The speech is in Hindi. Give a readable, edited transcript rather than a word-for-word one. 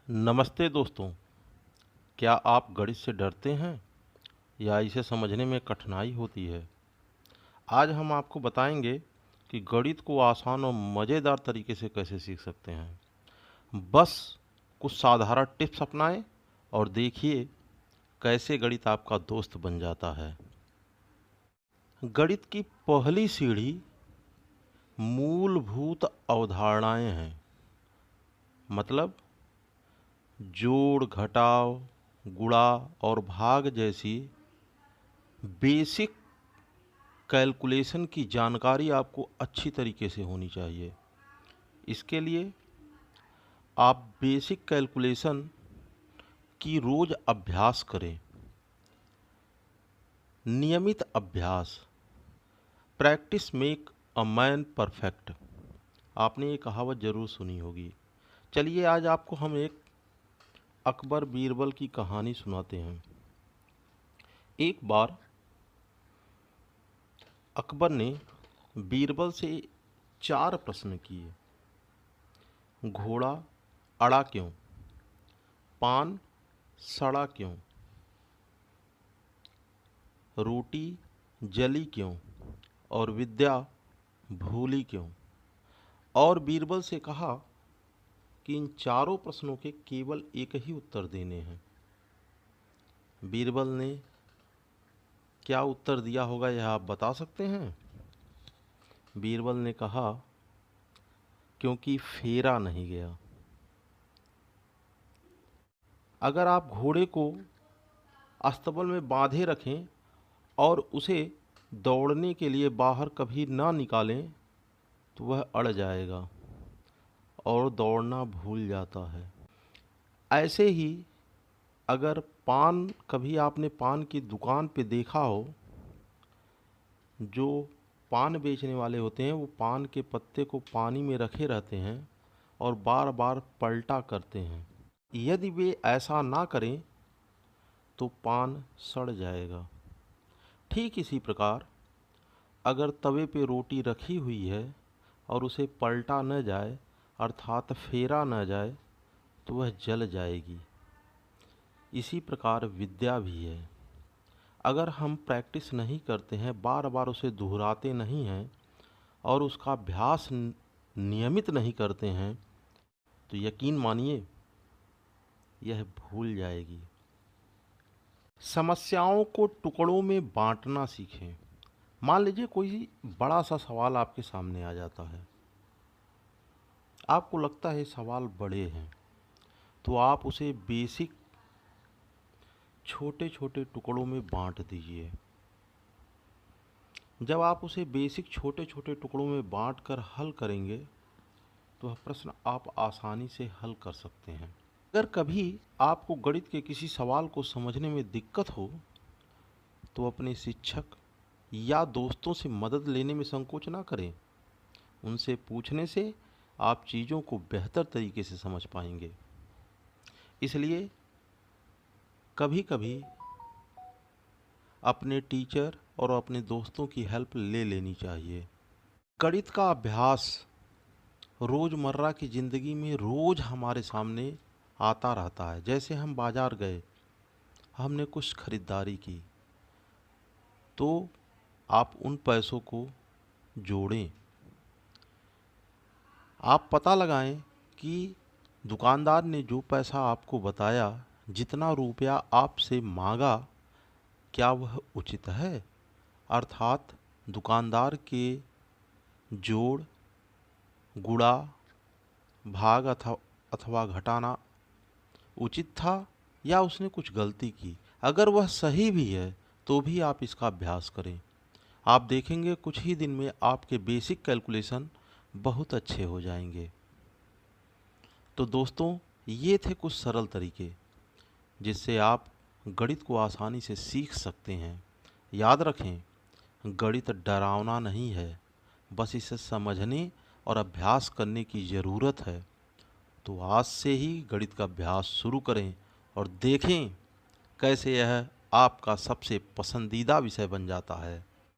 नमस्ते दोस्तों। क्या आप गणित से डरते हैं या इसे समझने में कठिनाई होती है? आज हम आपको बताएंगे कि गणित को आसान और मज़ेदार तरीके से कैसे सीख सकते हैं। बस कुछ साधारण टिप्स अपनाएं और देखिए कैसे गणित आपका दोस्त बन जाता है। गणित की पहली सीढ़ी मूलभूत अवधारणाएं हैं। मतलब जोड़, घटाव, गुणा और भाग जैसी बेसिक कैलकुलेशन की जानकारी आपको अच्छी तरीके से होनी चाहिए। इसके लिए आप बेसिक कैलकुलेशन की रोज़ अभ्यास करें। नियमित अभ्यास, practice make a man perfect. आपने ये कहावत ज़रूर सुनी होगी। चलिए आज आपको हम एक अकबर बीरबल की कहानी सुनाते हैं। एक बार अकबर ने बीरबल से 4 प्रश्न किए। घोड़ा अड़ा क्यों? पान सड़ा क्यों? रोटी जली क्यों? और विद्या भूली क्यों? और बीरबल से कहा कि इन चारों प्रश्नों के केवल एक ही उत्तर देने हैं। बीरबल ने क्या उत्तर दिया होगा यह आप बता सकते हैं? बीरबल ने कहा, क्योंकि फेरा नहीं गया। अगर आप घोड़े को अस्तबल में बांधे रखें और उसे दौड़ने के लिए बाहर कभी ना निकालें तो वह अड़ जाएगा और दौड़ना भूल जाता है। ऐसे ही अगर पान कभी आपने पान की दुकान पे देखा हो, जो पान बेचने वाले होते हैं वो पान के पत्ते को पानी में रखे रहते हैं और बार बार पलटा करते हैं। यदि वे ऐसा ना करें तो पान सड़ जाएगा। ठीक इसी प्रकार अगर तवे पे रोटी रखी हुई है और उसे पलटा न जाए अर्थात फेरा न जाए तो वह जल जाएगी। इसी प्रकार विद्या भी है। अगर हम प्रैक्टिस नहीं करते हैं, बार बार उसे दोहराते नहीं हैं और उसका अभ्यास नियमित नहीं करते हैं तो यकीन मानिए यह भूल जाएगी। समस्याओं को टुकड़ों में बांटना सीखें। मान लीजिए कोई बड़ा सा सवाल आपके सामने आ जाता है, आपको लगता है सवाल बड़े हैं, तो आप उसे बेसिक छोटे छोटे टुकड़ों में बांट दीजिए। जब आप उसे बेसिक छोटे छोटे टुकड़ों में बांट कर हल करेंगे तो वह प्रश्न आप आसानी से हल कर सकते हैं। अगर कभी आपको गणित के किसी सवाल को समझने में दिक्कत हो तो अपने शिक्षक या दोस्तों से मदद लेने में संकोच ना करें। उनसे पूछने से आप चीज़ों को बेहतर तरीके से समझ पाएंगे। इसलिए कभी कभी अपने टीचर और अपने दोस्तों की हेल्प ले लेनी चाहिए। गणित का अभ्यास रोज़मर्रा की ज़िंदगी में रोज़ हमारे सामने आता रहता है। जैसे हम बाज़ार गए, हमने कुछ खरीदारी की, तो आप उन पैसों को जोड़ें। आप पता लगाएं कि दुकानदार ने जो पैसा आपको बताया, जितना रुपया आपसे मांगा, क्या वह उचित है? अर्थात दुकानदार के जोड़, गुणा, भाग अथवा घटाना उचित था या उसने कुछ गलती की। अगर वह सही भी है तो भी आप इसका अभ्यास करें। आप देखेंगे कुछ ही दिन में आपके बेसिक कैलकुलेशन बहुत अच्छे हो जाएंगे। तो दोस्तों, ये थे कुछ सरल तरीके जिससे आप गणित को आसानी से सीख सकते हैं। याद रखें, गणित डरावना नहीं है, बस इसे समझने और अभ्यास करने की ज़रूरत है। तो आज से ही गणित का अभ्यास शुरू करें और देखें कैसे यह आपका सबसे पसंदीदा विषय बन जाता है।